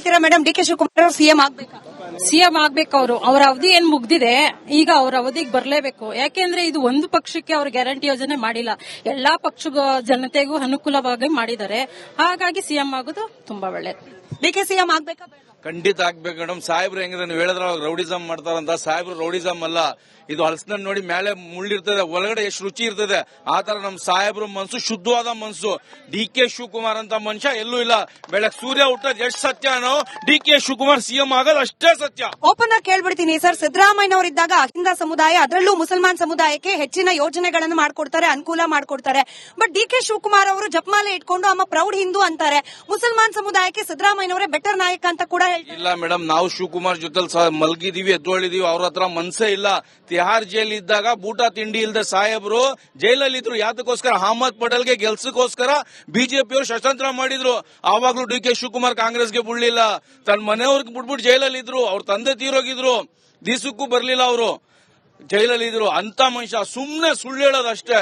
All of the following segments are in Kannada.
ಹೇಳ್ತೀರಾ ಮೇಡಮ್, ಡಿ ಕೆ ಶಿವಕುಮಾರ್ ಅವರು ಸಿಎಂ ಆಗ್ಬೇಕಾ? ಸಿಎಂ ಆಗ್ಬೇಕು. ಅವರ ಅವಧಿ ಏನ್ ಮುಗ್ದಿದೆ, ಈಗ ಅವ್ರ ಅವಧಿಗೆ ಬರ್ಲೇಬೇಕು. ಯಾಕೆಂದ್ರೆ ಇದು ಒಂದು ಪಕ್ಷಕ್ಕೆ ಅವ್ರ ಗ್ಯಾರಂಟಿ ಯೋಜನೆ ಮಾಡಿಲ್ಲ, ಎಲ್ಲಾ ಪಕ್ಷ ಜನತೆಗೂ ಅನುಕೂಲವಾಗಿ ಮಾಡಿದ್ದಾರೆ. ಹಾಗಾಗಿ ಸಿಎಂ ಆಗೋದು ತುಂಬಾ ಒಳ್ಳೇದು. ಡಿ ಕೆ ಸಿಎಂ ಆಗ್ಬೇಕಾ? ಖಂಡಿತ ಆಗ್ಬೇಕು ಮೇಡಮ್. ಸಾಹೇಬ್ರು ಹೆಂಗಿದೆ ನೀವು ಹೇಳಿದ್ರ ರೌಡಿಸಮ್ ಮಾಡ್ತಾರಂತ, ಸಾಹೇಬ್ರು ರೌಡಿಸಮ್ ಅಲ್ಲ. ಇದು ಹಲಸಿನ ನೋಡಿ ಮೇಲೆ ಮುಳ್ಳಿರ್ತದೆ, ಒಳಗಡೆ ಎಷ್ಟು ರುಚಿ ಇರ್ತದೆ. ಆ ತರ ನಮ್ ಸಾಹೇಬ್ರು ಮನ್ಸು ಶುದ್ಧವಾದ ಮನ್ಸು. ಡಿ ಕೆ ಶಿವಕುಮಾರ್ ಅಂತ ಮನುಷ್ಯ ಎಲ್ಲೂ ಇಲ್ಲ. ಬೆಳಗ್ಗೆ ಸೂರ್ಯ ಹುಟ್ಟೋದು ಎಷ್ಟು ಸತ್ಯನೋ, ಡಿ ಕೆ ಶಿವಕುಮಾರ್ ಸಿಎಂ ಆಗೋದು ಅಷ್ಟೇ ಸತ್ಯ. ಓಪನ್ ಆಗಿ ಕೇಳ್ಬಿಡ್ತೀನಿ ಸರ್, ಸಿದ್ದರಾಮಯ್ಯನವರಿದ್ದಾಗ ಅಹಿಂದ ಸಮುದಾಯ, ಅದರಲ್ಲೂ ಮುಸಲ್ಮಾನ್ ಸಮುದಾಯಕ್ಕೆ ಹೆಚ್ಚಿನ ಯೋಜನೆಗಳನ್ನು ಮಾಡ್ಕೊಡ್ತಾರೆ, ಅನುಕೂಲ ಮಾಡ್ಕೊಡ್ತಾರೆ. ಬಟ್ ಡಿ ಕೆ ಶಿವಕುಮಾರ್ ಅವರು ಜಪಮಾಲೆ ಇಟ್ಕೊಂಡು ಅಮ್ಮ ಪ್ರೌಡ್ ಹಿಂದೂ ಅಂತಾರೆ. ಮುಸಲ್ಮಾನ್ ಸಮುದಾಯಕ್ಕೆ ಸಿದ್ದರಾಮಯ್ಯನವರೇ ಬೆಟರ್ ನಾಯಕ ಅಂತ ಕೂಡ ಇಲ್ಲ ಮೇಡಮ್. ನಾವು ಶಿವಕುಮಾರ್ ಜೊತೆ ಮಲಗಿದೀವಿ, ಎದ್ದೊಳಿದೀವಿ. ಅವ್ರ ಹತ್ರ ಮನ್ಸೇ ಇಲ್ಲ. ತಿಹಾರ್ ಜೈಲ್ ಇದ್ದಾಗ ಊಟ ತಿಂಡಿ ಇಲ್ದೆ ಸಾಹೇಬ್ರು ಜೈಲಲ್ಲಿ ಇದ್ರು. ಯಾತಕ್ಕೋಸ್ಕರ? ಅಹಮದ್ ಪಟೇಲ್ಗೆ ಗೆಲ್ಸಕ್ಕೋಸ್ಕರ ಬಿಜೆಪಿಯವರು ಷಡ್ಯಂತ್ರ ಮಾಡಿದ್ರು. ಆವಾಗ್ಲೂ ಡಿ ಕೆ ಶಿವಕುಮಾರ್ ಕಾಂಗ್ರೆಸ್ಗೆ ಬಿಡ್ಲಿಲ್ಲ. ತನ್ನ ಮನೆಯವ್ರಿಗೆ ಬಿಟ್ಬಿಟ್ಟು ಜೈಲಲ್ಲಿ ಇದ್ರು. ಅವ್ರ ತಂದೆ ತೀರೋಗಿದ್ರು, ದಿವಸಕ್ಕೂ ಬರ್ಲಿಲ್ಲ. ಅವರು ಜೈಲಲ್ಲಿ ಇದ್ರು. ಅಂತ ಮನುಷ್ಯ ಸುಮ್ನೆ ಸುಳ್ಳು ಹೇಳೋದಷ್ಟೇ.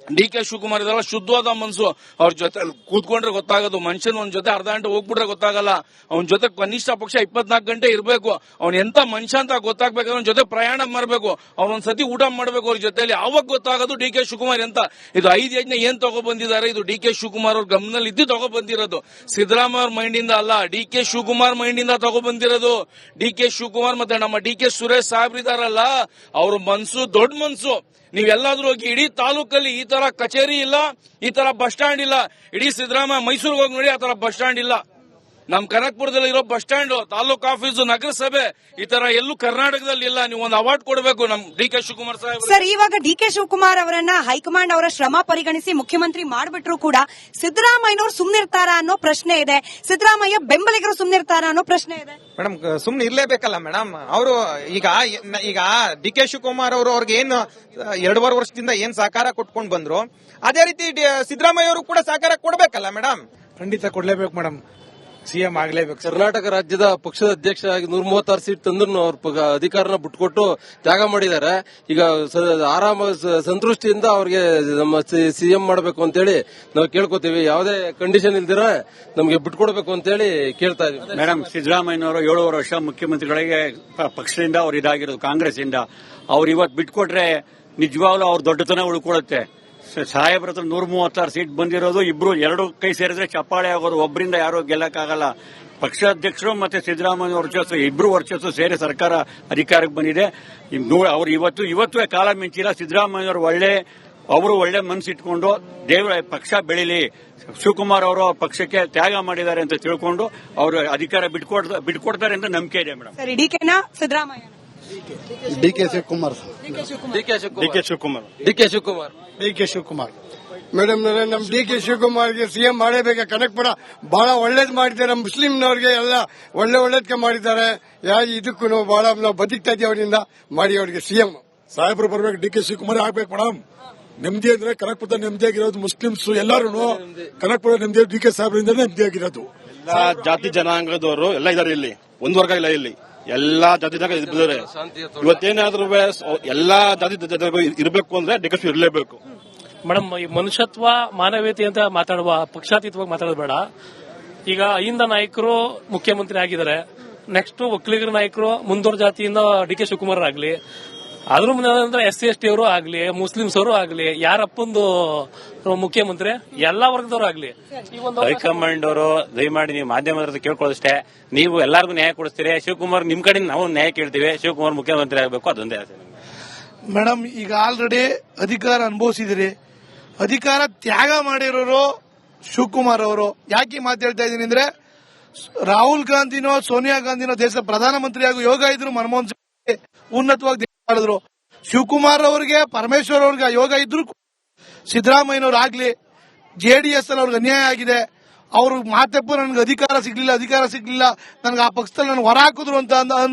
ಡಿ ಕೆ ಶಿವಕುಮಾರ್ ಇದೆಲ್ಲ ಶುದ್ಧವಾದ ಮನ್ಸು. ಅವ್ರ ಜೊತೆ ಕೂತ್ಕೊಂಡ್ರೆ ಗೊತ್ತಾಗೋದು. ಮನುಷ್ಯನ ಒಂದ್ ಜೊತೆ ಅರ್ಧ ಗಂಟೆ ಹೋಗ್ಬಿಟ್ರೆ ಗೊತ್ತಾಗಲ್ಲ. ಅವನ ಜೊತೆ ಕನಿಷ್ಠ ಪಕ್ಷ 24 ಗಂಟೆ ಇರಬೇಕು. ಅವ್ನ ಎಂತ ಮನುಷ್ಯ ಅಂತ ಗೊತ್ತಾಗ್ಬೇಕಾದ್ರೆ ಅವ್ನ ಜೊತೆ ಪ್ರಯಾಣ ಮಾಡಬೇಕು. ಅವ್ನೊಂದ್ಸತಿ ಊಟ ಮಾಡಬೇಕು ಅವ್ರ ಜೊತೆಲಿ. ಅವಾಗ ಗೊತ್ತಾಗೋದು ಡಿ ಕೆ ಶಿವಕುಮಾರ್ ಅಂತ. ಇದು 5 ಯೋಜನೆ ಏನ್ ತಗೊಬಂದಿದ್ದಾರೆ, ಇದು ಡಿ ಕೆ ಶಿವಕುಮಾರ್ ಅವ್ರ ಗಮನದಲ್ಲಿ ಇದ್ದು ತಗೊಬಂದಿರೋದು. ಸಿದ್ದರಾಮಯ್ಯ ಅವ್ರ ಮೈಂಡ್ ಇಂದ ಅಲ್ಲ, ಡಿ ಕೆ ಶಿವಕುಮಾರ್ ಮೈಂಡ್ ಇಂದ ತಗೊಬಂದಿರೋದು. ಡಿ ಕೆ ಶಿವಕುಮಾರ್ ಮತ್ತೆ ನಮ್ಮ ಡಿ ಕೆ ಸುರೇಶ್ ಸಾಹೇಬ್ರು ಇದಾರಲ್ಲ, ಅವ್ರ ಮನ್ಸು ದೊಡ್ಡ ಮನ್ಸು. ನೀವೆಲ್ಲಾದ್ರೂ ಹೋಗಿ ಇಡೀ ತಾಲೂಕಲ್ಲಿ ಈ ತರ ಕಚೇರಿ ಇಲ್ಲ, ಈ ತರ ಬಸ್ ಸ್ಟ್ಯಾಂಡ್ ಇಲ್ಲ. ಇಡೀ ಸಿದ್ದರಾಮಯ್ಯ ಮೈಸೂರಿಗೆ ಹೋಗಿ ನೋಡಿ, ಆ ತರ ಬಸ್ ಸ್ಟ್ಯಾಂಡ್ ಇಲ್ಲ. ನಮ್ ಕನಕಪುರದಲ್ಲಿ ಇರೋ ಬಸ್ ಸ್ಟ್ಯಾಂಡ್, ತಾಲೂಕು ಆಫೀಸು, ನಗರಸಭೆ ಈ ತರ ಎಲ್ಲೂ ಕರ್ನಾಟಕದಲ್ಲಿ ಇಲ್ಲ. ನೀವು ಒಂದು ಅವಾರ್ಡ್ ಕೊಡಬೇಕು ನಮ್ D K Shivakumar Saheb. Sir, ಇವಾಗ ಡಿ ಕೆ ಶಿವಕುಮಾರ್ ಅವರನ್ನ ಹೈಕಮಾಂಡ್ ಅವರ ಶ್ರಮ ಪರಿಗಣಿಸಿ ಮುಖ್ಯಮಂತ್ರಿ ಮಾಡ್ಬಿಟ್ರು ಕೂಡ ಸಿದ್ದರಾಮಯ್ಯನವರು ಸುಮ್ನಿರ್ತಾರ ಅನ್ನೋ ಪ್ರಶ್ನೆ ಇದೆ. ಸಿದ್ದರಾಮಯ್ಯ ಬೆಂಬಲಿಗರು ಸುಮ್ನಿರ್ತಾರ ಅನ್ನೋ ಪ್ರಶ್ನೆ ಇದೆ. ಮೇಡಮ್, ಸುಮ್ನೆ ಇರ್ಲೇಬೇಕಲ್ಲ ಮೇಡಮ್. ಅವರು ಈಗ ಡಿ ಕೆ ಶಿವಕುಮಾರ್ ಅವರು ಅವ್ರಿಗೆ ಏನು 2.5 ವರ್ಷದಿಂದ ಏನ್ ಸಹಕಾರ ಕೊಟ್ಕೊಂಡ್ ಬಂದ್ರು, ಅದೇ ರೀತಿ ಸಿದ್ದರಾಮಯ್ಯ ಅವರು ಕೂಡ ಸಹಕಾರ ಕೊಡ್ಬೇಕಲ್ಲ ಮೇಡಮ್. ಖಂಡಿತ ಕೊಡ್ಲೇಬೇಕು ಮೇಡಮ್, ಸಿಎಂ ಆಗ್ಲೇಬೇಕು. ಕರ್ನಾಟಕ ರಾಜ್ಯದ ಪಕ್ಷದ ಅಧ್ಯಕ್ಷರಾಗಿ 136 ಸೀಟ್ ತಂದ್ರು ಅವ್ರ ಅಧಿಕಾರನ ಬಿಟ್ಕೊಟ್ಟು ತ್ಯಾಗ ಮಾಡಿದ್ದಾರೆ. ಈಗ ಆರಾಮ ಸಂತೃಷ್ಟಿಯಿಂದ ಅವ್ರಿಗೆ ನಮ್ಮ ಸಿಎಂ ಮಾಡಬೇಕು ಅಂತೇಳಿ ನಾವು ಕೇಳ್ಕೊತೀವಿ. ಯಾವುದೇ ಕಂಡೀಷನ್ ಇಲ್ದಿರ ನಮ್ಗೆ ಬಿಟ್ಕೊಡ್ಬೇಕು ಅಂತೇಳಿ ಕೇಳ್ತಾ ಇದೀವಿ. ಮೇಡಮ್, ಸಿದ್ದರಾಮಯ್ಯನವರು 7 ವರ್ಷ ಮುಖ್ಯಮಂತ್ರಿಗಳಿಗೆ ಪಕ್ಷದಿಂದ ಅವ್ರು ಇದಾಗಿರೋದು, ಕಾಂಗ್ರೆಸ್ ಇಂದ. ಅವ್ರು ಇವತ್ತು ಬಿಟ್ಕೊಟ್ರೆ ನಿಜವಾಗ್ಲೂ ಅವ್ರ ದೊಡ್ಡತನ ಉಳ್ಕೊಳ್ಳುತ್ತೆ. ಸಾಹೇಬ್ರ ಹತ್ರ 136 ಸೀಟ್ ಬಂದಿರೋದು, ಇಬ್ರು 2 ಕೈ ಸೇರಿದ್ರೆ ಚಪ್ಪಾಳೆ ಆಗೋದು. ಒಬ್ಬರಿಂದ ಯಾರು ಗೆಲ್ಲಕ್ಕಾಗಲ್ಲ. ಪಕ್ಷಾಧ್ಯಕ್ಷರು ಮತ್ತೆ ಸಿದ್ದರಾಮಯ್ಯ ವರ್ಚಸ್ಸು, ಇಬ್ರು ವರ್ಚಸ್ಸು ಸೇರಿ ಸರ್ಕಾರ ಅಧಿಕಾರಕ್ಕೆ ಬಂದಿದೆ. ಅವ್ರು ಇವತ್ತು ಕಾಲ ಮಿಂಚಿಲ್ಲ. ಸಿದ್ದರಾಮಯ್ಯವರು ಅವರು ಒಳ್ಳೆ ಮನಸ್ಸಿಟ್ಕೊಂಡು ದೇವರ ಪಕ್ಷ ಬೆಳೀಲಿ, ಶಿವಕುಮಾರ್ ಅವರು ಪಕ್ಷಕ್ಕೆ ತ್ಯಾಗ ಮಾಡಿದ್ದಾರೆ ಅಂತ ತಿಳ್ಕೊಂಡು ಅವರು ಅಧಿಕಾರ ಬಿಟ್ಕೊಡ್ತಾರೆ ಅಂತ ನಂಬಿಕೆ ಇದೆ ಮೇಡಮ್. ಸರಿ, ಡಿಕೆನಾ Siddaramaiah? D K Shivakumar madam, ನಮ್ ಡಿ ಕೆ ಶಿವಕುಮಾರ್ಗೆ ಸಿಎಂ ಮಾಡಲೇಬೇಕು. ಕನಕಪುರ ಬಹಳ ಒಳ್ಳೇದ್ ಮಾಡಿದ್ದಾರೆ. ಮುಸ್ಲಿಂನವ್ರಿಗೆ ಎಲ್ಲ ಒಳ್ಳೇದಕ್ಕೆ ಮಾಡಿದ್ದಾರೆ. ಇದಕ್ಕೂ ಬಹಳ ನಾವು ಬದುಕ್ತಾ ಇದೀವಿ. ಅವರಿಂದ ಮಾಡಿ ಅವ್ರಿಗೆ ಸಿಎಂ ಸಾಹೇಬ್ರು ಬರ್ಬೇಕು. ಡಿ ಕೆ ಶಿವಕುಮಾರ್ ಆಗ್ಬೇಕು ಮೇಡಮ್. ನೆಮ್ಮದಿ ಅಂದ್ರೆ ಕನಕಪುರ ನೆಮ್ಮದಿಯಾಗಿರೋದು. ಮುಸ್ಲಿಮ್ಸ್ ಎಲ್ಲರೂ ಕನಕಪುರ ನೆಮ್ಮದಿ ಡಿ ಕೆ ಸಾಹೇಬ್ರಿಂದ ನೆಮ್ಮದಿಯಾಗಿರೋದು. ಜಾತಿ ಜನಾಂಗದವರು ಎಲ್ಲ ಇದಾರೆ ಇಲ್ಲಿ, ಒಂದು ವರ್ಗ ಇಲ್ಲ. ಇಲ್ಲಿ ಎಲ್ಲಾ ಜಾತಿ ಜನ ಇದ್ದಾರೆ. ಇವತ್ತೇನಾದ್ರೂ ಎಲ್ಲಾ ಜಾತಿ ಇರಬೇಕು ಅಂದ್ರೆ ಡಿ ಕೆ ಇರಲೇಬೇಕು ಮೇಡಮ್. ಈ ಮನುಷ್ಯತ್ವ, ಮಾನವೀಯತೆ ಅಂತ ಮಾತಾಡುವ, ಪಕ್ಷಾತೀತವಾಗಿ ಮಾತಾಡೋದು ಬೇಡ. ಈಗ ಅಹಿಂದ ನಾಯಕರು ಮುಖ್ಯಮಂತ್ರಿ ಆಗಿದ್ದಾರೆ. ನೆಕ್ಸ್ಟ್ ಒಕ್ಕಲಿಗರ ನಾಯಕರು, ಮುಂದೋರ್ ಜಾತಿಯಿಂದ ಡಿ ಕೆ ಶಿವಕುಮಾರ್ ಆಗ್ಲಿ, ಅದ್ರ ಮುಂದೆ ಅಂದ್ರೆ SC/ST ಅವರು ಆಗ್ಲಿ, ಮುಸ್ಲಿಮ್ಸ್ ಅವರು ಆಗ್ಲಿ, ಯಾರಪ್ಪಂದು ಮುಖ್ಯಮಂತ್ರಿ, ಎಲ್ಲಾ ವರ್ಗದವರು ಆಗ್ಲಿ. ಹೈಕಮಾಂಡ್ ಅವರು ದಯಮಾಡಿ ನೀವು ಮಾಧ್ಯಮದ ಕೇಳ್ಕೊಳ್ಳೋದಷ್ಟೇ, ನೀವು ಎಲ್ಲರಿಗೂ ನ್ಯಾಯ ಕೊಡಿಸ್ತೀರಿ. ಶಿವಕುಮಾರ್ ನಿಮ್ ಕಡೆ ನಾವು ನ್ಯಾಯ ಕೇಳ್ತೀವಿ. ಶಿವಕುಮಾರ್ ಮುಖ್ಯಮಂತ್ರಿ ಆಗಬೇಕು, ಅದೊಂದೇ ಆಸೆ ಮೇಡಮ್. ಈಗ ಆಲ್ರೆಡಿ ಅಧಿಕಾರ ಅನುಭವಿಸಿದಿರಿ. ಅಧಿಕಾರ ತ್ಯಾಗ ಮಾಡಿರೋರು ಶಿವಕುಮಾರ್ ಅವರು. ಯಾಕೆ ಮಾತಾಡ್ತಾ ಇದ್ದೀನಿ ಅಂದ್ರೆ, ರಾಹುಲ್ ಗಾಂಧಿನೋ ಸೋನಿಯಾ ಗಾಂಧಿನೋ ದೇಶದ ಪ್ರಧಾನಮಂತ್ರಿಯಾಗಿ ಯೋಗ ಇದ್ರು, ಮನಮೋಹನ್ ಸಿಂಗ್ ಉನ್ನತವಾಗಿ ಮಾಡಿದ್ರು. ಶಿವಕುಮಾರ್ ಅವರಿಗೆ, ಪರಮೇಶ್ವರ್ ಅವ್ರಿಗೆ ಯೋಗ ಇದ್ರು. ಸಿದ್ದರಾಮಯ್ಯನವ್ರು ಆಗ್ಲಿ, JDS ಅಲ್ಲಿ ಅವ್ರಿಗೆ ಅನ್ಯಾಯ ಆಗಿದೆ. ಅವರು ಮಾತೆಪ್ಪ ನನಗೆ ಅಧಿಕಾರ ಸಿಗ್ಲಿಲ್ಲ, ನನಗೆ ಆ ಪಕ್ಷದಲ್ಲಿ ನನಗೆ ಹೊರ ಹಾಕಿದ್ರು ಅಂತ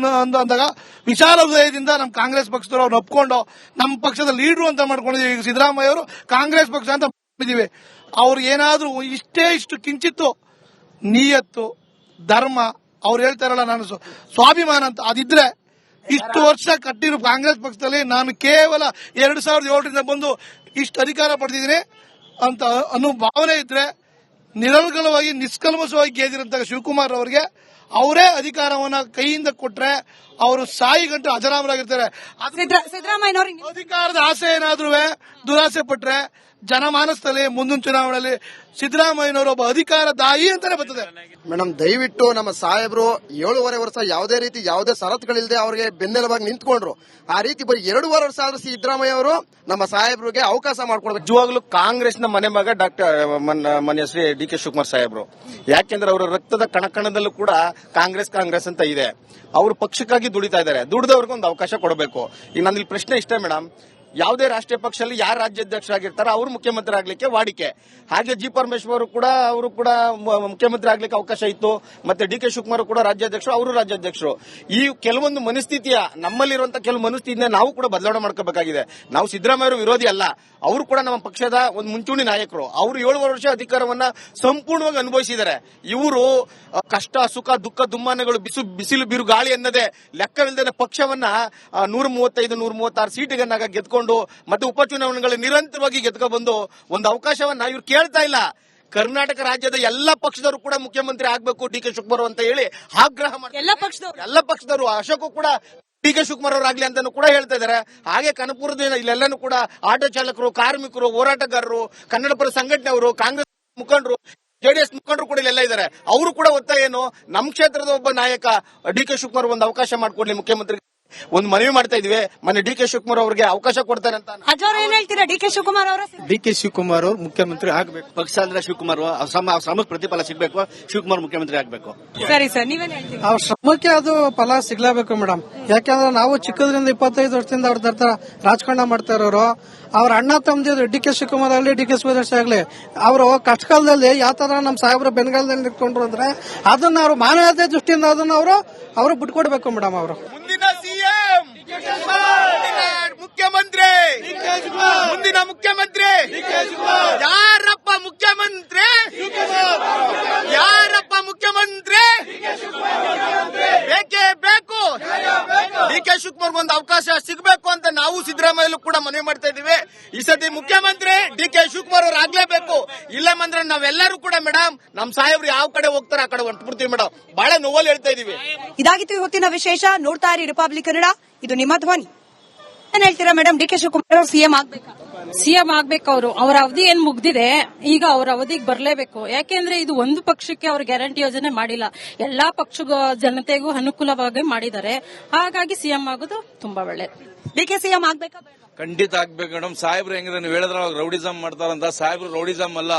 ಅಂದಾಗ ವಿಶಾಲ ಹೃದಯದಿಂದ ನಮ್ಮ ಕಾಂಗ್ರೆಸ್ ಪಕ್ಷದವರು ಅವ್ರನ್ನ ಒಪ್ಕೊಂಡು ನಮ್ಮ ಪಕ್ಷದ ಲೀಡರ್ ಅಂತ ಮಾಡ್ಕೊಂಡಿದ್ದೀವಿ. ಈಗ ಸಿದ್ದರಾಮಯ್ಯ ಅವರು ಕಾಂಗ್ರೆಸ್ ಪಕ್ಷ ಅಂತ ಮಾಡಿದೀವಿ. ಅವ್ರು ಏನಾದ್ರೂ ಇಷ್ಟು ಕಿಂಚಿತ್ತು ನಿಯತ್ತು, ಧರ್ಮ, ಅವ್ರು ಹೇಳ್ತಾರಲ್ಲ ನಾನು ಸ್ವಾಭಿಮಾನ ಅಂತ, ಅದಿದ್ರೆ ಇಷ್ಟು ವರ್ಷ ಕಟ್ಟಿರೋ ಕಾಂಗ್ರೆಸ್ ಪಕ್ಷದಲ್ಲಿ ನಾನು ಕೇವಲ 2007ರಿಂದ ಬಂದು ಇಷ್ಟು ಅಧಿಕಾರ ಪಡೆದಿದ್ದೀನಿ ಅಂತ ಅನ್ನೋ ಭಾವನೆ ಇದ್ರೆ, ನಿರರ್ಗಳವಾಗಿ ನಿಷ್ಕಲ್ಮಶವಾಗಿ ಗೆದ್ದಿರಂತ ಶಿವಕುಮಾರ್ ಅವರಿಗೆ ಅವರೇ ಅಧಿಕಾರವನ್ನ ಕೈಯಿಂದ ಕೊಟ್ರೆ ಅವರು ಸಾಯಿ ಗಂಟೆ ಅಜರಾಮರಾಗಿರ್ತಾರೆ. ಸಿದ್ದರಾಮಯ್ಯನವ್ರಿಗೆ ಅಧಿಕಾರದ ಆಸೆ ಏನಾದ್ರೂ ದುರಾಸೆ ಪಟ್ರೆ ಜನಮಾನಸದಲ್ಲಿ ಮುಂದಿನ ಚುನಾವಣೆಯಲ್ಲಿ ಸಿದ್ದರಾಮಯ್ಯನವರು ಒಬ್ಬ ಅಧಿಕಾರ ದಾಯಿ ಅಂತಾನೆ ಬರ್ತದೆ. ಮೇಡಮ್, ದಯವಿಟ್ಟು ನಮ್ಮ ಸಾಹೇಬರು 7.5 ವರ್ಷ ಯಾವುದೇ ರೀತಿ ಯಾವುದೇ ಷರತ್ತುಗಳಿಲ್ಲದೆ ಅವರಿಗೆ ಬೆನ್ನೆಲುಬಾಗಿ ನಿಂತ್ಕೊಂಡ್ರು. ಆ ರೀತಿ ಬರೀ 2.5 ವರ್ಷ ಆದ್ರೆ ಸಿದ್ದರಾಮಯ್ಯ ಅವರು ನಮ್ಮ ಸಾಹೇಬರಿಗೆ ಅವಕಾಶ ಮಾಡ್ಕೊಡ್ಬೇಕು. ನಿಜವಾಗ್ಲೂ ಕಾಂಗ್ರೆಸ್ನ ಮನೆ ಮಗ ಡಾಕ್ಟರ್ ಮನ್ಯ ಶ್ರೀ ಡಿ.ಕೆ ಶಿವಕುಮಾರ್ ಸಾಹೇಬರು. ಯಾಕೆಂದ್ರೆ ಅವರ ರಕ್ತದ ಕಣಕಣದಲ್ಲೂ ಕೂಡ ಕಾಂಗ್ರೆಸ್ ಅಂತ ಇದೆ. ಅವರು ಪಕ್ಷಕ್ಕಾಗಿ ದುಡಿತಾ ಇದ್ದಾರೆ. ದುಡಿದವ್ರಿಗೆ ಒಂದು ಅವಕಾಶ ಕೊಡಬೇಕು. ಈಗ ನನ್ನ ಪ್ರಶ್ನೆ ಇಷ್ಟೇ ಮೇಡಮ್, ಯಾವುದೇ ರಾಷ್ಟ್ರೀಯ ಪಕ್ಷದಲ್ಲಿ ಯಾರು ರಾಜ್ಯಾಧ್ಯಕ್ಷರಾಗಿರ್ತಾರೋ ಅವರು ಮುಖ್ಯಮಂತ್ರಿ ಆಗ್ಲಿಕ್ಕೆ ವಾಡಿಕೆ. ಹಾಗೆ ಜಿ ಪರಮೇಶ್ವರ್ ಅವರು ಕೂಡ ಮುಖ್ಯಮಂತ್ರಿ ಆಗ್ಲಿಕ್ಕೆ ಅವಕಾಶ ಇತ್ತು. ಮತ್ತೆ ಡಿ ಕೆ ಶಿವಕುಮಾರ್ ಕೂಡ ರಾಜ್ಯಾಧ್ಯಕ್ಷರು, ಅವರು ರಾಜ್ಯಾಧ್ಯಕ್ಷರು. ಈ ಕೆಲವೊಂದು ಮನಸ್ಥಿತಿಯ ನಮ್ಮಲ್ಲಿರುವಂತಹ ಕೆಲವು ಮನಸ್ಥಿತಿನ ನಾವು ಕೂಡ ಬದಲಾವಣೆ ಮಾಡ್ಕೋಬೇಕಾಗಿದೆ. ನಾವು ಸಿದ್ದರಾಮಯ್ಯ ವಿರೋಧಿ ಅಲ್ಲ, ಅವರು ಕೂಡ ನಮ್ಮ ಪಕ್ಷದ ಒಂದು ಮುಂಚೂಣಿ ನಾಯಕರು. ಅವರು 7 ವರ್ಷ ಅಧಿಕಾರವನ್ನ ಸಂಪೂರ್ಣವಾಗಿ ಅನುಭವಿಸಿದ್ದಾರೆ. ಇವರು ಕಷ್ಟ ಸುಖ ದುಃಖ ದುಮ್ಮಾನಗಳು ಬಿಸಿಲು ಬಿರು ಗಾಳಿ ಅನ್ನದೇ ಲೆಕ್ಕವಿಲ್ಲದೆ ಪಕ್ಷವನ್ನ 135-136 ಸೀಟಿಗನ್ನಾಗ ಗೆದ್ಕೊಂಡು ಮತ್ತೆ ಉಪಚುನಾವಣೆಗಳು ನಿರಂತರವಾಗಿ ಗೆದ್ಕೊಂಡು ಒಂದು ಅವಕಾಶವನ್ನ ಇವ್ರು ಕೇಳ್ತಾ ಇಲ್ಲ. ಕರ್ನಾಟಕ ರಾಜ್ಯದ ಎಲ್ಲ ಪಕ್ಷದವರು ಕೂಡ ಮುಖ್ಯಮಂತ್ರಿ ಆಗ್ಬೇಕು ಡಿ ಕೆ ಶಿವಕುಮಾರ್ ಅಂತ ಹೇಳಿ ಆಗ್ರಹ ಮಾಡ್ತಾರೆ. ಎಲ್ಲ ಪಕ್ಷದವರು ಅಶೋಕ್ ಕೂಡ ಡಿ ಕೆ ಶಿವಕುಮಾರ್ ಅವರಾಗ್ಲಿ ಅಂತಾನು ಕೂಡ ಹೇಳ್ತಾ ಇದ್ದಾರೆ. ಹಾಗೆ ಕನಕಪುರದ ಇಲ್ಲೆಲ್ಲಾನು ಕೂಡ ಆಟೋ ಚಾಲಕರು, ಕಾರ್ಮಿಕರು, ಹೋರಾಟಗಾರರು, ಕನ್ನಡ ಪರ ಸಂಘಟನೆಯವರು, ಕಾಂಗ್ರೆಸ್ ಮುಖಂಡರು, ಜೆಡಿಎಸ್ ಮುಖಂಡರು ಕೂಡ ಇಲ್ಲೆಲ್ಲ ಇದ್ದಾರೆ. ಅವರು ಕೂಡ ಒತ್ತಾಯ ಏನು, ನಮ್ಮ ಕ್ಷೇತ್ರದ ಒಬ್ಬ ನಾಯಕ ಡಿ ಕೆ ಶಿವಕುಮಾರ್ ಒಂದು ಅವಕಾಶ ಮಾಡಿಕೊಡ್ಲಿ, ಮುಖ್ಯಮಂತ್ರಿ ಒಂದು ಮನವಿ ಮಾಡ್ತಾ ಇದ್ವಿ. ಮೊನ್ನೆ ಡಿ ಕೆ ಶಿವಕುಮಾರ್ ಅವರಿಗೆ ಅವಕಾಶ ಕೊಡ್ತಾರೆ ಅಂತ. ಏನ್ ಹೇಳ್ತೀರಾ? ಡಿ ಕೆ ಶಿವಕುಮಾರ್ ಅವರು ಶಿವಕುಮಾರ್ ಅವರು ಮುಖ್ಯಮಂತ್ರಿ ಆಗಬೇಕು. ಪಕ್ಷ ಅಂದ್ರೆ ಶಿವಕುಮಾರ್ ಶ್ರಮಕ್ಕೆ ಪ್ರತಿಫಲ ಸಿಗಬೇಕು. ಶಿವಕುಮಾರ್ ಮುಖ್ಯಮಂತ್ರಿ ಆಗಬೇಕು. ಸರಿ ಸರ್, ನೀವೇನ್ ಹೇಳ್ತೀರಾ? ಅವ್ರ ಶ್ರಮಕ್ಕೆ ಅದು ಫಲ ಸಿಗ್ಲೇಬೇಕು ಮೇಡಮ್. ಯಾಕಂದ್ರೆ ನಾವು ಚಿಕ್ಕದ್ರಿಂದ 25 ವರ್ಷದಿಂದ ಅವ್ರ ತರ ರಾಜಕಾರಣ ಮಾಡ್ತಾ ಇರೋರು. ಅವ್ರ ಅಣ್ಣ ತಮ್ಮದಿದ್ರು ಡಿ ಕೆ ಶಿವಕುಮಾರ್ ಆಗಲಿ, ಡಿ ಕೆ ಸುರೇಶ್ ಆಗಲಿ, ಅವರು ಕಷ್ಟಕಾಲದಲ್ಲಿ ಯಾವ ತರ ನಮ್ಮ ಸಾಹೇಬ್ರ ಬೆನ್ಗಾಲದಲ್ಲಿ ನಿಂತ್ಕೊಂಡ್ರು ಅಂದ್ರೆ ಅದನ್ನ ಅವರು ಮಾನವೀಯತೆ ದೃಷ್ಟಿಯಿಂದ ಅದನ್ನ ಅವರು ಬಿಟ್ಕೊಡ್ಬೇಕು ಮೇಡಮ್. ಅವರು ಮುಂದಿನ ಸಿಎಂ, ಮುಖ್ಯಮಂತ್ರಿ, ಮುಂದಿನ ಮುಖ್ಯಮಂತ್ರಿ ಯಾರಪ್ಪ ಮುಖ್ಯಮಂತ್ರಿ? ಯಾರಪ್ಪ ಮುಖ್ಯಮಂತ್ರಿ? ಬೇಕೇ ಬೇಕು. ಡಿ ಕೆ ಶಿವಕುಮಾರ್ ಒಂದು ಅವಕಾಶ ಸಿಗಬೇಕು ಅಂತ ನಾವು ಸಿದ್ದರಾಮಯ್ಯ ಕೂಡ ಮನವಿ ಮಾಡ್ತಾ ಇದೀವಿ. ಈ ಸತಿ ಮುಖ್ಯಮಂತ್ರಿ ಡಿ ಕೆ ಶಿವಕುಮಾರ್ ಅವರು ಆಗ್ಲೇಬೇಕು. ಇಲ್ಲ ಅಂದ್ರೆ ನಾವೆಲ್ಲರೂ ಕೂಡ ಮೇಡಮ್ ನಮ್ ಸಾಹೇಬ್ರು ಯಾವ ಕಡೆ ಹೋಗ್ತಾರೆ ಆ ಕಡೆ ಹೊಂಟ್ಬಿಡ್ತೀವಿ ಮೇಡಮ್. ಬಹಳ ನೋವಲ್ಲಿ ಹೇಳ್ತಾ ಇದೀವಿ. ಇದಾಗಿತ್ತು ಇವತ್ತಿನ ವಿಶೇಷ. ನೋಡ್ತಾ ಇರಿ ರಿಪಬ್ಲಿಕ್ ಕನ್ನಡ, ಇದು ನಿಮ್ಮ ಧ್ವನಿ. ಏನ್ ಹೇಳ್ತೀರಾ ಮೇಡಮ್? ಡಿ ಕೆ ಶಿವಕುಮಾರ್ ಅವರು ಸಿಎಂ ಆಗ್ಬೇಕು. ಅವರ ಅವಧಿ ಏನ್ ಮುಗ್ದಿದೆ, ಈಗ ಅವ್ರ ಅವಧಿಗೆ ಬರ್ಲೇಬೇಕು. ಯಾಕೆಂದ್ರೆ ಇದು ಒಂದು ಪಕ್ಷಕ್ಕೆ ಅವ್ರ ಗ್ಯಾರಂಟಿ ಯೋಜನೆ ಮಾಡಿಲ್ಲ, ಎಲ್ಲಾ ಪಕ್ಷ ಜನತೆಗೂ ಅನುಕೂಲವಾಗಿ ಮಾಡಿದ್ದಾರೆ. ಹಾಗಾಗಿ ಸಿಎಂ ಆಗೋದು ತುಂಬಾ ಒಳ್ಳೇದು. ಡಿ ಕೆ ಸಿಎಂ ಆಗ್ಬೇಕಾ? ಖಂಡಿತ ಆಗ್ಬೇಕು ಮೇಡಮ್. ಸಾಹೇಬ್ರು ಹೆಂಗಿದೆ ನೀವು ಹೇಳಿದ್ರ ರೌಡಿಸಮ್ ಮಾಡ್ತಾರಂತ. ಸಾಹೇಬ್ರು ರೌಡಿಸಮ್ ಅಲ್ಲ,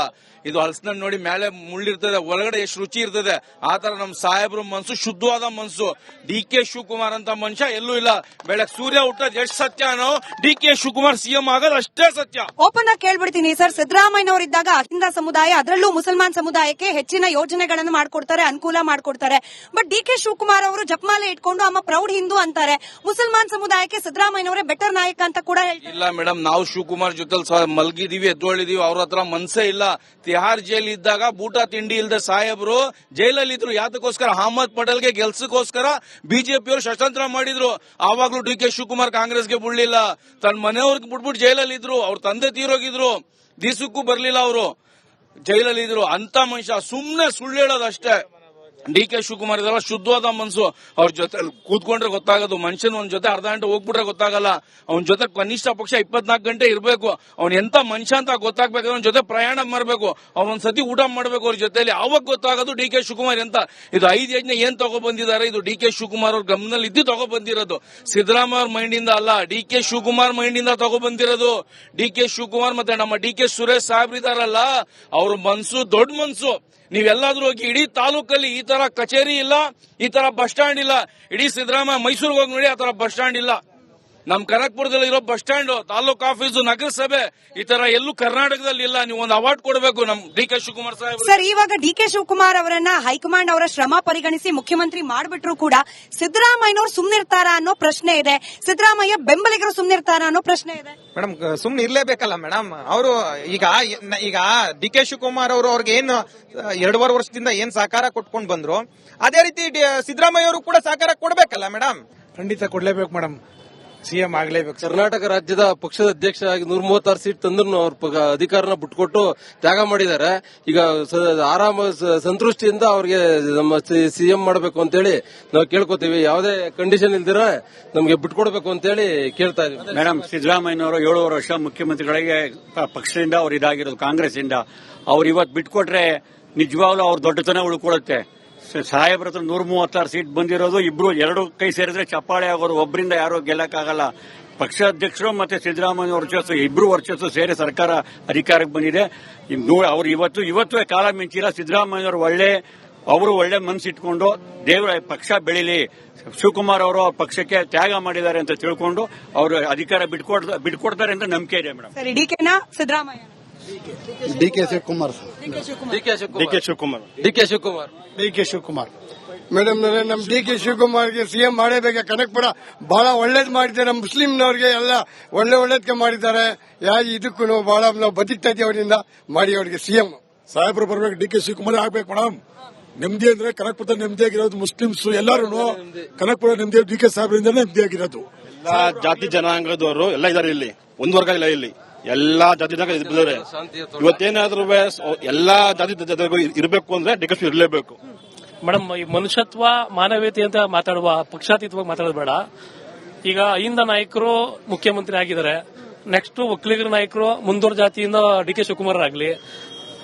ಇದು ಹಲಸಿನ ನೋಡಿ ಮೇಲೆ ಮುಳ್ಳಿರ್ತದೆ, ಒಳಗಡೆ ಎಷ್ಟು ರುಚಿ ಇರ್ತದೆ. ಆತರ ನಮ್ ಸಾಹೇಬ್ರು ಮನ್ಸು ಶುದ್ಧವಾದ ಮನ್ಸು. ಡಿ ಕೆ ಶಿವಕುಮಾರ್ ಅಂತ ಮನುಷ್ಯ ಎಲ್ಲೂ ಇಲ್ಲ. ಬೆಳಗ್ಗೆ ಸೂರ್ಯ ಹುಟ್ಟೋದು ಎಷ್ಟು ಸತ್ಯನೋ ಡಿ ಕೆ ಶಿವಕುಮಾರ್ ಸಿಎಂ ಆಗೋದು ಅಷ್ಟೇ ಸತ್ಯ. ಓಪನ್ ಆಗಿ ಕೇಳ್ಬಿಡ್ತೀನಿ ಸರ್, ಸಿದ್ದರಾಮಯ್ಯನವರಿದ್ದಾಗ ಅಹಿಂದ ಸಮುದಾಯ, ಅದರಲ್ಲೂ ಮುಸಲ್ಮಾನ್ ಸಮುದಾಯಕ್ಕೆ ಹೆಚ್ಚಿನ ಯೋಜನೆಗಳನ್ನು ಮಾಡ್ಕೊಡ್ತಾರೆ, ಅನುಕೂಲ ಮಾಡ್ಕೊಡ್ತಾರೆ. ಬಟ್ ಡಿ ಕೆ ಶಿವಕುಮಾರ್ ಅವರು ಜಪಮಾಲೆ ಇಟ್ಕೊಂಡು ಅಮ್ಮ ಪ್ರೌಡ್ ಹಿಂದೂ ಅಂತಾರೆ. ಮುಸಲ್ಮಾನ್ ಸಮುದಾಯಕ್ಕೆ ಸಿದ್ದರಾಮಯ್ಯನವರೇ ಬೆಟರ್ ನಾಯಕ ಅಂತ ಕೂಡ ಹೇಳ್ತಾರೆ. ಇಲ್ಲ ಮೇಡಮ್, ನಾವು ಶಿವಕುಮಾರ್ ಜೊತೆ ಮಲಗಿದೀವಿ, ಎದ್ದೊಳಿದೀವಿ. ಅವ್ರ ಹತ್ರ ಮನ್ಸೇ ಇಲ್ಲ. ತಿಹಾರ್ ಜೈಲ್ ಇದ್ದಾಗ ಊಟ ತಿಂಡಿ ಇಲ್ಲದೆ ಸಾಹೇಬ್ರು ಜೈಲಲ್ಲಿ ಇದ್ರು. ಯಾತಕ್ಕೋಸ್ಕರ? ಅಹಮದ್ ಪಟೇಲ್ಗೆ ಗೆಲ್ಸಕ್ಕೋಸ್ಕರ ಬಿಜೆಪಿಯವರು ಷಡ್ಯಂತ್ರ ಮಾಡಿದ್ರು. ಆವಾಗ್ಲೂ ಡಿ ಕೆ ಶಿವಕುಮಾರ್ ಕಾಂಗ್ರೆಸ್ಗೆ ಬಿಡ್ಲಿಲ್ಲ. ತನ್ನ ಮನೆಯವ್ರಿಗೆ ಬಿಟ್ಬಿಟ್ಟು ಜೈಲಲ್ಲಿ ಇದ್ರು. ಅವ್ರ ತಂದೆ ತೀರೋಗಿದ್ರು, ದಿವಸಕ್ಕೂ ಬರ್ಲಿಲ್ಲ. ಅವರು ಜೈಲಲ್ಲಿ ಇದ್ರು. ಅಂತ ಮನುಷ್ಯ ಸುಮ್ನೆ ಸುಳ್ಳು ಹೇಳೋದಷ್ಟೇ. ಡಿ ಕೆ ಶಿವಕುಮಾರ್ ಇದೆಲ್ಲ ಶುದ್ಧವಾದ ಮನ್ಸು. ಅವ್ರ ಜೊತೆ ಕೂತ್ಕೊಂಡ್ರೆ ಗೊತ್ತಾಗೋದು. ಮನುಷ್ಯನ ಒಂದ್ ಜೊತೆ ಅರ್ಧ ಗಂಟೆ ಹೋಗ್ಬಿಟ್ರೆ ಗೊತ್ತಾಗಲ್ಲ. ಅವನ ಜೊತೆ ಕನಿಷ್ಠ ಪಕ್ಷ 24 ಗಂಟೆ ಇರಬೇಕು. ಅವ್ನ ಎಂತ ಮನುಷ್ಯ ಅಂತ ಗೊತ್ತಾಗ್ಬೇಕಾದ್ರೆ ಅವನ ಜೊತೆ ಪ್ರಯಾಣ ಮಾಡಬೇಕು. ಅವನೊಂದ್ಸತಿ ಊಟ ಮಾಡಬೇಕು ಅವ್ರ ಜೊತೆಲಿ. ಅವಾಗ ಗೊತ್ತಾಗೋದು ಡಿ ಕೆ ಶಿವಕುಮಾರ್ ಅಂತ. ಇದು 5 ಯೋಜನೆ ಏನ್ ತಗೊಬಂದಿದ್ದಾರೆ, ಇದು ಡಿ ಕೆ ಶಿವಕುಮಾರ್ ಅವ್ರ ಗಮನದಲ್ಲಿ ಇದ್ದು ತಗೊಬಂದಿರೋದು. ಸಿದ್ದರಾಮಯ್ಯ ಅವ್ರ ಮೈಂಡ್ ಇಂದ ಅಲ್ಲ, ಡಿ ಕೆ ಶಿವಕುಮಾರ್ ಮೈಂಡ್ ಇಂದ ತಗೊಬಂದಿರೋದು. ಡಿ ಕೆ ಶಿವಕುಮಾರ್ ಮತ್ತೆ ನಮ್ಮ ಡಿ ಕೆ ಸುರೇಶ್ ಸಾಹೇಬ್ರು ಇದಾರಲ್ಲ, ಅವ್ರ ಮನ್ಸು ದೊಡ್ಡ ಮನ್ಸು. ನೀವೆಲ್ಲಾದ್ರೂ ಹೋಗಿ ಇಡೀ ತಾಲೂಕಲ್ಲಿ ಈ ತರ ಕಚೇರಿ ಇಲ್ಲ, ಈ ತರ ಬಸ್ ಸ್ಟ್ಯಾಂಡ್ ಇಲ್ಲ. ಇಡೀ ಸಿದ್ದರಾಮಯ್ಯ ಮೈಸೂರಿಗೆ ಹೋಗಿ ನೋಡಿ, ಆ ತರ ಬಸ್ ಸ್ಟ್ಯಾಂಡ್ ಇಲ್ಲ. ನಮ್ ಕನಕಪುರದಲ್ಲಿ ಇರೋ ಬಸ್ ಸ್ಟ್ಯಾಂಡ್, ತಾಲೂಕ್ ಆಫೀಸು, ನಗರಸಭೆ ಈ ತರ ಎಲ್ಲೂ ಕರ್ನಾಟಕದಲ್ಲಿ ಇಲ್ಲ. ನೀವು ಒಂದು ಅವಾರ್ಡ್ ಕೊಡಬೇಕು ನಮ್ D K Shivakumar Saheb. Sir, ಇವಾಗ ಡಿ ಕೆ ಶಿವಕುಮಾರ್ ಅವರನ್ನ ಹೈಕಮಾಂಡ್ ಅವರ ಶ್ರಮ ಪರಿಗಣಿಸಿ ಮುಖ್ಯಮಂತ್ರಿ ಮಾಡ್ಬಿಟ್ರು ಕೂಡ ಸಿದ್ದರಾಮಯ್ಯನವರು ಸುಮ್ನಿರ್ತಾರ ಅನ್ನೋ ಪ್ರಶ್ನೆ ಇದೆ. ಸಿದ್ದರಾಮಯ್ಯ ಬೆಂಬಲಿಗರು ಸುಮ್ನಿರ್ತಾರ ಅನ್ನೋ ಪ್ರಶ್ನೆ ಇದೆ. ಮೇಡಮ್, ಸುಮ್ನೆ ಇರ್ಲೇಬೇಕಲ್ಲ ಮೇಡಮ್. ಅವರು ಈಗ ಡಿ ಕೆ ಶಿವಕುಮಾರ್ ಅವರು ಅವ್ರಿಗೆ ಏನು 2.5 ವರ್ಷದಿಂದ ಏನ್ ಸಹಕಾರ ಕೊಟ್ಕೊಂಡ್ ಬಂದ್ರು, ಅದೇ ರೀತಿ ಸಿದ್ದರಾಮಯ್ಯ ಅವರು ಕೂಡ ಸಹಕಾರ ಕೊಡ್ಬೇಕಲ್ಲ ಮೇಡಮ್. ಖಂಡಿತ ಕೊಡ್ಲೇಬೇಕು ಮೇಡಮ್. ಸಿಎಂ ಆಗ್ಲೇಬೇಕು. ಕರ್ನಾಟಕ ರಾಜ್ಯದ ಪಕ್ಷದ ಅಧ್ಯಕ್ಷ ಆಗಿ 136 ಸೀಟ್ ತಂದ್ರು ಅವ್ರ ಅಧಿಕಾರನ ಬಿಟ್ಕೊಟ್ಟು ತ್ಯಾಗ ಮಾಡಿದ್ದಾರೆ. ಈಗ ಆರಾಮ ಸಂತೃಷ್ಟಿಯಿಂದ ಅವ್ರಿಗೆ ನಮ್ಮ ಸಿಎಂ ಮಾಡಬೇಕು ಅಂತೇಳಿ ನಾವು ಕೇಳ್ಕೊತೀವಿ. ಯಾವುದೇ ಕಂಡೀಷನ್ ಇಲ್ದಿರ ನಮ್ಗೆ ಬಿಟ್ಕೊಡ್ಬೇಕು ಅಂತೇಳಿ ಕೇಳ್ತಾ ಇದೀವಿ. ಮೇಡಮ್, ಸಿದ್ದರಾಮಯ್ಯನವರು 7 ವರ್ಷ ಮುಖ್ಯಮಂತ್ರಿಗಳಿಗೆ ಪಕ್ಷದಿಂದ ಅವ್ರು ಇದಾಗಿರೋದು ಕಾಂಗ್ರೆಸ್ ಇಂದ. ಅವ್ರು ಇವತ್ತು ಬಿಟ್ಕೊಟ್ರೆ ನಿಜವಾಗ್ಲೂ ಅವ್ರ ದೊಡ್ಡತನ ಉಳ್ಕೊಳ್ಳುತ್ತೆ. ಸಾಹೇಬ್ರ ಹತ್ರ 136 ಸೀಟ್ ಬಂದಿರೋದು ಇಬ್ರು ಎರಡು ಕೈ ಸೇರಿದ್ರೆ ಚಪ್ಪಾಳೆ ಆಗೋರು, ಒಬ್ಬರಿಂದ ಯಾರು ಗೆಲ್ಲಕ್ಕಾಗಲ್ಲ. ಪಕ್ಷಾಧ್ಯಕ್ಷರು ಮತ್ತೆ ಸಿದ್ದರಾಮಯ್ಯ ವರ್ಚಸ್ಸು ಇಬ್ರು ವರ್ಚಸ್ಸು ಸೇರಿ ಸರ್ಕಾರ ಅಧಿಕಾರಕ್ಕೆ ಬಂದಿದೆ. ಅವ್ರು ಇವತ್ತು ಕಾಲ ಮಿಂಚಿಲ್ಲ. ಸಿದ್ದರಾಮಯ್ಯವರು ಅವರು ಒಳ್ಳೆ ಮನಸ್ಸಿಟ್ಕೊಂಡು ದೇವರ ಪಕ್ಷ ಬೆಳೀಲಿ, ಶಿವಕುಮಾರ್ ಅವರು ಪಕ್ಷಕ್ಕೆ ತ್ಯಾಗ ಮಾಡಿದ್ದಾರೆ ಅಂತ ತಿಳ್ಕೊಂಡು ಅವರು ಅಧಿಕಾರ ಬಿಟ್ಕೊಡ್ತಾರೆ ಅಂತ ನಂಬಿಕೆ ಇದೆ ಮೇಡಮ್. ಸರಿ, ಡಿಕೆನಾ ಸಿದ್ದರಾಮಯ್ಯ? ಡಿಕೆ ಶಿವಕುಮಾರ್. ಮೇಡಮ್, ನಮ್ ಡಿಕೆ ಶಿವಕುಮಾರ್ಗೆ ಸಿಎಂ ಮಾಡೇಬೇಕು. ಕನಕಪುರ ಬಹಳ ಒಳ್ಳೇದ್ ಮಾಡಿದ್ದಾರೆ. ನಮ್ಮ ಮುಸ್ಲಿಂನವ್ರಿಗೆ ಎಲ್ಲ ಒಳ್ಳೇದಕ್ಕೆ ಮಾಡಿದ್ದಾರೆ. ಇದಕ್ಕೂ ಬಹಳ ನಾವು ಬದುಕ್ತಾ ಇದ್ದೀವಿ. ಅವರಿಂದ ಮಾಡಿ ಅವ್ರಿಗೆ ಸಿಎಂ ಸಾಹೇಬ್ರು ಬರ್ಬೇಕು. ಡಿಕೆ ಶಿವಕುಮಾರ್ ಆಗ್ಬೇಕು ಮೇಡಮ್. ನೆಮ್ಮದಿ ಅಂದ್ರೆ ಕನಕಪುರ ನೆಮ್ಮದಿಯಾಗಿರೋದು, ಮುಸ್ಲಿಮ್ಸ್ ಎಲ್ಲಾರು ಕನಕಪುರ ನೆಮ್ಮದಿ ಡಿಕೆ ಸಾಹೇಬ್ರಿಂದ ನೆಮ್ಮದಿಯಾಗಿರೋದು. ಎಲ್ಲಾ ಜಾತಿ ಜನಾಂಗದವರು ಎಲ್ಲ ಇದಾರೆ ಇಲ್ಲಿ, ಒಂದು ವರ್ಗ ಇಲ್ಲ ಇಲ್ಲಿ. ಎಲ್ಲಾ ಜಾತಿ ಜನಾಂಗ ಇದ್ದಾರೆ. ಇವತ್ತೇನಾದ್ರೂ ಎಲ್ಲಾ ಜಾತಿ ಜನರಿಗೂ ಇರಬೇಕು ಅಂದ್ರೆ ಡಿಕೆ ಇರಲೇಬೇಕು. ಮೇಡಮ್, ಈ ಮನುಷ್ಯತ್ವ ಮಾನವೀಯತೆ ಅಂತ ಮಾತಾಡುವ, ಪಕ್ಷಾತೀತವಾಗಿ ಮಾತಾಡೋದು ಬೇಡ. ಈಗ ಅಹಿಂದ ನಾಯಕರು ಮುಖ್ಯಮಂತ್ರಿ ಆಗಿದ್ದಾರೆ. ನೆಕ್ಸ್ಟ್ ಒಕ್ಕಲಿಗರ ನಾಯಕರು ಮುಂದುವರೆದ ಜಾತಿಯಿಂದ ಡಿಕೆ ಶಿವಕುಮಾರ್ ಆಗ್ಲಿ,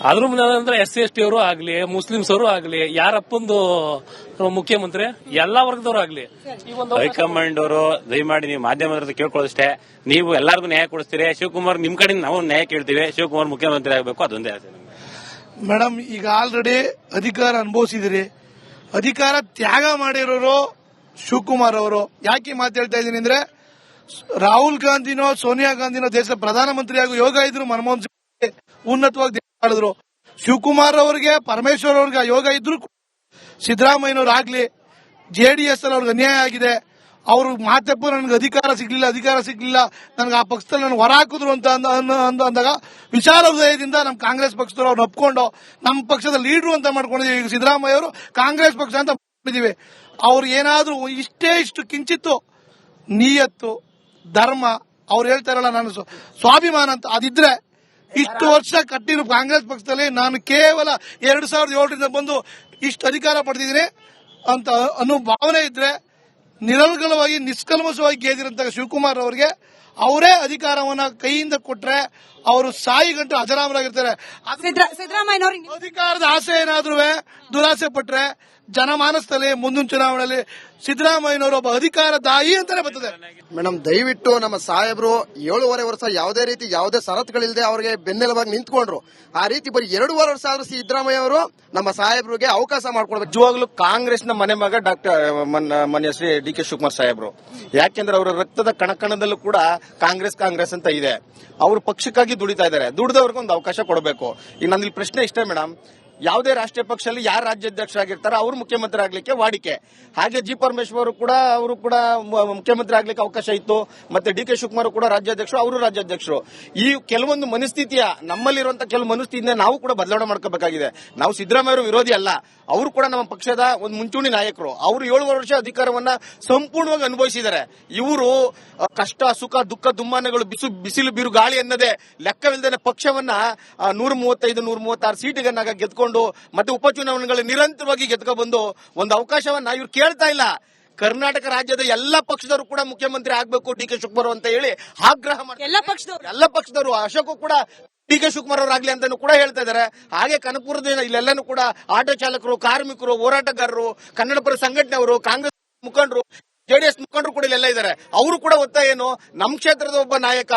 ಅದ್ರ ಮುಂದೆ SC/ST ಅವರು ಆಗ್ಲಿ, ಮುಸ್ಲಿಮ್ಸ್ ಅವರು ಆಗ್ಲಿ, ಯಾರಪ್ಪಂದು ಮುಖ್ಯಮಂತ್ರಿ ಎಲ್ಲಾ ವರ್ಗದವರು ಆಗ್ಲಿ, ಹೈಕಮಾಂಡ್ ಅವರು ದಯಮಾಡಿ ನೀವು ಮಾಧ್ಯಮದ ಕೇಳ್ಕೊಳ್ಳೋದಷ್ಟೇ. ನೀವು ಎಲ್ಲರಿಗೂ ನ್ಯಾಯ ಕೊಡಿಸ್ತೀರಿ. ಶಿವಕುಮಾರ್ ನಿಮ್ ಕಡೆ ನಾವು ನ್ಯಾಯ ಕೇಳ್ತೀವಿ. ಶಿವಕುಮಾರ್ ಮುಖ್ಯಮಂತ್ರಿ ಆಗಬೇಕು, ಅದೊಂದೇ ಆಸೆ. ಮೇಡಮ್, ಈಗ ಆಲ್ರೆಡಿ ಅಧಿಕಾರ ಅನುಭವಿಸಿದಿರಿ. ಅಧಿಕಾರ ತ್ಯಾಗ ಮಾಡಿರೋರು ಶಿವಕುಮಾರ್ ಅವರು. ಯಾಕೆ ಮಾತಾಡ್ತಾ ಇದ್ದೀನಿ ಅಂದ್ರೆ, ರಾಹುಲ್ ಗಾಂಧಿನೋ ಸೋನಿಯಾ ಗಾಂಧಿನೋ ದೇಶದ ಪ್ರಧಾನಮಂತ್ರಿಯಾಗಿ ಯೋಗ ಇದ್ರು, ಮನಮೋಹನ್ ಸಿಂಗ್ ಉನ್ನತವಾಗಿ ಮಾಡಿದ್ರು. ಶಿವಕುಮಾರ್ ಅವರಿಗೆ, ಪರಮೇಶ್ವರ್ ಅವ್ರಿಗೆ ಯೋಗ ಇದ್ರು. ಸಿದ್ದರಾಮಯ್ಯನವ್ರು ಆಗ್ಲಿ, JDS ಅಲ್ಲಿ ಅವ್ರಿಗೆ ಅನ್ಯಾಯ ಆಗಿದೆ. ಅವರು ಮಾತಪ್ಪ ನನಗೆ ಅಧಿಕಾರ ಸಿಗ್ಲಿಲ್ಲ, ನನಗೆ ಆ ಪಕ್ಷದಲ್ಲಿ ನನಗೆ ಹೊರ ಹಾಕಿದ್ರು ಅಂತ ಅಂದಾಗ ವಿಚಾರ ಹೃದಯದಿಂದ ನಮ್ಮ ಕಾಂಗ್ರೆಸ್ ಪಕ್ಷದವರು ಅವ್ರನ್ನ ಒಪ್ಕೊಂಡು ನಮ್ಮ ಪಕ್ಷದ ಲೀಡ್ರು ಅಂತ ಮಾಡ್ಕೊಂಡಿದೀವಿ. ಈಗ ಸಿದ್ದರಾಮಯ್ಯ ಅವರು ಕಾಂಗ್ರೆಸ್ ಪಕ್ಷ ಅಂತ ಮಾಡಿದೀವಿ. ಅವ್ರು ಏನಾದ್ರೂ ಇಷ್ಟು ಕಿಂಚಿತ್ತು ನಿಯತ್ತು, ಧರ್ಮ, ಅವ್ರು ಹೇಳ್ತಾರಲ್ಲ ನಾನು ಸ್ವಾಭಿಮಾನ ಅಂತ, ಅದಿದ್ರೆ ಇಷ್ಟು ವರ್ಷ ಕಟ್ಟಿರೋ ಕಾಂಗ್ರೆಸ್ ಪಕ್ಷದಲ್ಲಿ ನಾನು ಕೇವಲ 2007ರಿಂದ ಬಂದು ಇಷ್ಟು ಅಧಿಕಾರ ಪಡೆದಿದ್ದೀನಿ ಅಂತ ಅನ್ನೋ ಭಾವನೆ ಇದ್ರೆ, ನಿರರ್ಗಳವಾಗಿ ನಿಷ್ಕಲ್ಮಶವಾಗಿ ಗೆದ್ದಿರಂತ ಶಿವಕುಮಾರ್ ಅವರಿಗೆ ಅವರೇ ಅಧಿಕಾರವನ್ನ ಕೈಯಿಂದ ಕೊಟ್ರೆ ಅವರು ಸಾಯಿ ಗಂಟು ಅಜರಾಮರಾಗಿರ್ತಾರೆ. ಸಿದ್ದರಾಮಯ್ಯನವ್ರಿಗೆ ಅಧಿಕಾರದ ಆಸೆ ಏನಾದ್ರೂ ದುರಾಸೆ ಪಟ್ರೆ ಜನಮಾನಸದಲ್ಲಿ ಮುಂದಿನ ಚುನಾವಣೆಯಲ್ಲಿ ಸಿದ್ದರಾಮಯ್ಯನವರು ಒಬ್ಬ ಅಧಿಕಾರ ದಾಯಿ ಅಂತಾನೆ ಬರ್ತದೆ. ಮೇಡಮ್, ದಯವಿಟ್ಟು ನಮ್ಮ ಸಾಹೇಬ್ರು 7.5 ವರ್ಷ ಯಾವುದೇ ಷರತ್ತುಗಳಿಲ್ಲದೆ ಅವ್ರಿಗೆ ಬೆನ್ನೆಲುಬಾಗಿ ನಿಂತ್ಕೊಂಡ್ರು. ಆ ರೀತಿ ಬರೀ 2.5 ವರ್ಷ ಆದ್ರೂ ಸಿದ್ದರಾಮಯ್ಯ ಅವರು ನಮ್ಮ ಸಾಹೇಬ್ರಿಗೆ ಅವಕಾಶ ಮಾಡ್ಕೊಡ್ಬೇಕು. ನಿಜವಾಗ್ಲೂ ಕಾಂಗ್ರೆಸ್ನ ಮನೆ ಮಗ ಮಾನ್ಯ ಶ್ರೀ ಡಿಕೆ ಶಿವಕುಮಾರ್ ಸಾಹೇಬ್ರು. ಯಾಕೆಂದ್ರೆ ಅವರ ರಕ್ತದ ಕಣಕಣದಲ್ಲೂ ಕೂಡ ಕಾಂಗ್ರೆಸ್ ಅಂತ ಇದೆ. ಅವರು ಪಕ್ಷಕ್ಕಾಗಿ ದುಡಿತಾ ಇದ್ದಾರೆ. ದುಡಿದವ್ರಿಗೆ ಒಂದು ಅವಕಾಶ ಕೊಡಬೇಕು. ಈಗ ನನ್ನ ಪ್ರಶ್ನೆ ಇಷ್ಟೇ ಮೇಡಮ್, ಯಾವುದೇ ರಾಷ್ಟ್ರೀಯ ಪಕ್ಷದಲ್ಲಿ ಯಾರು ರಾಜ್ಯಾಧ್ಯಕ್ಷರಾಗಿರ್ತಾರೋ ಅವರು ಮುಖ್ಯಮಂತ್ರಿ ಆಗ್ಲಿಕ್ಕೆ ವಾಡಿಕೆ. ಹಾಗೆ ಜಿ ಪರಮೇಶ್ವರ್ ಅವರು ಕೂಡ ಮುಖ್ಯಮಂತ್ರಿ ಆಗ್ಲಿಕ್ಕೆ ಅವಕಾಶ ಇತ್ತು. ಮತ್ತೆ ಡಿಕೆ ಶಿವಕುಮಾರ್ ಕೂಡ ರಾಜ್ಯಾಧ್ಯಕ್ಷರು, ಅವರು ರಾಜ್ಯಾಧ್ಯಕ್ಷರು. ಈ ಕೆಲವೊಂದು ಮನಸ್ಥಿತಿಯ, ನಮ್ಮಲ್ಲಿರುವಂತಹ ಕೆಲವು ಮನಸ್ಥಿತಿಯಿಂದ ನಾವು ಕೂಡ ಬದಲಾವಣೆ ಮಾಡ್ಕೋಬೇಕಾಗಿದೆ. ನಾವು ಸಿದ್ದರಾಮಯ್ಯ ವಿರೋಧಿ ಅಲ್ಲ, ಅವರು ಕೂಡ ನಮ್ಮ ಪಕ್ಷದ ಒಂದು ಮುಂಚೂಣಿ ನಾಯಕರು. ಅವರು 7 ವರ್ಷ ಅಧಿಕಾರವನ್ನ ಸಂಪೂರ್ಣವಾಗಿ ಅನುಭವಿಸಿದ್ದಾರೆ. ಇವರು ಕಷ್ಟ ಸುಖ ದುಃಖ ದುಮ್ಮಾನಗಳು ಬಿಸಿಲು ಬಿರು ಗಾಳಿ ಅನ್ನದೇ ಲೆಕ್ಕವಿಲ್ಲದೆ ಪಕ್ಷವನ್ನ 135-136 ಸೀಟಿಗನ್ನಾಗ ಗೆದ್ಕೊಂಡು ಮತ್ತೆ ಉಪಚುನಾವಣೆಗಳು ನಿರಂತರವಾಗಿ ಗೆದ್ಕೊಂಡು ಒಂದು ಅವಕಾಶವನ್ನ ಇವ್ರು ಕೇಳ್ತಾ ಇಲ್ಲ. ಕರ್ನಾಟಕ ರಾಜ್ಯದ ಎಲ್ಲ ಪಕ್ಷದವರು ಕೂಡ ಮುಖ್ಯಮಂತ್ರಿ ಆಗ್ಬೇಕು ಡಿಕೆ ಶಿವಕುಮಾರ್ ಅಂತ ಹೇಳಿ ಆಗ್ರಹ ಮಾಡ್ತಾರೆ. ಎಲ್ಲ ಪಕ್ಷದವರು, ಅಶೋಕ್ ಕೂಡ ಡಿಕೆ ಶಿವಕುಮಾರ್ ಅವರಾಗ್ಲಿ ಅಂತಾನು ಕೂಡ ಹೇಳ್ತಾ ಇದ್ದಾರೆ. ಹಾಗೆ ಕನಕಪುರದಿಂದ ಇಲ್ಲೆಲ್ಲಾನು ಕೂಡ ಆಟೋ ಚಾಲಕರು, ಕಾರ್ಮಿಕರು, ಹೋರಾಟಗಾರರು, ಕನ್ನಡ ಪರ ಸಂಘಟನೆಯವರು, ಕಾಂಗ್ರೆಸ್ ಮುಖಂಡರು, JDS ಮುಖಂಡರು ಕೂಡ ಇಲ್ಲೆಲ್ಲ ಇದ್ದಾರೆ. ಅವರು ಕೂಡ ಒತ್ತಾಯ ಏನು, ನಮ್ಮ ಕ್ಷೇತ್ರದ ಒಬ್ಬ ನಾಯಕ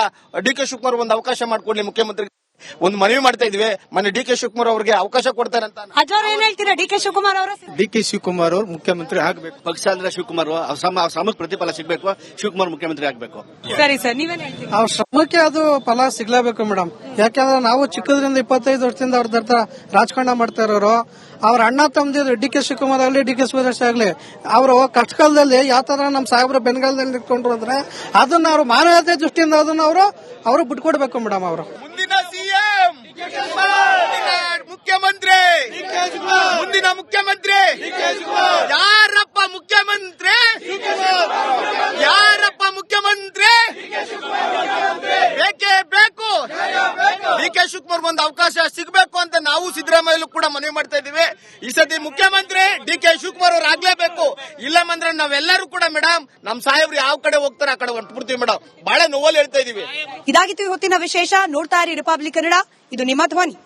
ಡಿಕೆ ಶಿವಕುಮಾರ್ ಒಂದು ಅವಕಾಶ ಮಾಡ್ಕೊಡ್ಲಿ, ಮುಖ್ಯಮಂತ್ರಿ ಒಂದು ಮನವಿ ಮಾಡ್ತಾ ಇದ್ವಿ. ಮೊನ್ನೆ ಡಿಕೆ ಶಿವಕುಮಾರ್ ಅವರಿಗೆ ಅವಕಾಶ ಕೊಡ್ತಾರೆ ಅಂತ. ಅಜರ್ ಏನ್ ಹೇಳ್ತೀರಾ? ಡಿಕೆ ಶಿವಕುಮಾರ್ ಅವರು ಮುಖ್ಯಮಂತ್ರಿ ಆಗಬೇಕು. ಪಕ್ಷ ಅಂದ್ರೆ ಶಿವಕುಮಾರ್ ಶ್ರಮಕ್ಕೆ ಪ್ರತಿಫಲ ಸಿಗಬೇಕು. ಶಿವಕುಮಾರ್ ಮುಖ್ಯಮಂತ್ರಿ ಆಗಬೇಕು. ಸರಿ ಸರ್, ನೀವೇನ್ ಹೇಳ್ತೀರಾ? ಅವ್ರ ಶ್ರಮಕ್ಕೆ ಅದು ಫಲ ಸಿಗ್ಲೇಬೇಕು ಮೇಡಮ್. ಯಾಕಂದ್ರೆ ನಾವು ಚಿಕ್ಕದ್ರಿಂದ 25 ವರ್ಷದಿಂದ ಅವ್ರ ಹತ್ರ ರಾಜಕಾರಣ ಮಾಡ್ತಾ ಇರೋರು. ಅವ್ರ ಅಣ್ಣ ತಮ್ಮದಿದ್ರು ಡಿಕೆ ಶಿವಕುಮಾರ್ ಆಗಲಿ, ಡಿಕೆ ಸುರೇಶ್ ಆಗಲಿ, ಅವರು ಕಷ್ಟಕಾಲದಲ್ಲಿ ಯಾವ ತರ ನಮ್ಮ ಸಾಹೇಬ್ರ ಬೆನ್ಗಾಲದಲ್ಲಿ ನಿಂತ್ಕೊಂಡ್ರು ಅಂದ್ರೆ ಅದನ್ನ ಅವ್ರು ಮಾನವೀಯತೆ ದೃಷ್ಟಿಯಿಂದ ಅದನ್ನ ಅವರು ಬಿಟ್ಕೊಡ್ಬೇಕು ಮೇಡಮ್. ಅವರು ಮುಂದಿನ ಸಿಎಂ ಮುಖ್ಯಮಂತ್ರಿ, ಮುಂದಿನ ಮುಖ್ಯಮಂತ್ರಿ ಯಾರಪ್ಪ ಮುಖ್ಯಮಂತ್ರಿ? ಇಲ್ಲ ಅಂದ್ರೆ ನಾವೆಲ್ಲರೂ ಕೂಡ ಮೇಡಮ್ ನಮ್ ಸಾಹೇಬ್ರು ಯಾವ ಕಡೆ ಹೋಗ್ತಾರೆ ಆ ಕಡೆ ಹೊಂಟ್ಬಿಡ್ತೀವಿ ಮೇಡಮ್. ಬಹಳ ನೋವಲ್ಲಿ ಹೇಳ್ತಾ ಇದೀವಿ. ಇದಾಗಿತ್ತು ಇವತ್ತಿನ ವಿಶೇಷ. ನೋಡ್ತಾ ಇರಿ ರಿಪಬ್ಲಿಕ್ ಕನ್ನಡ, ಇದು ನಿಮ್ಮ ಧ್ವನಿ.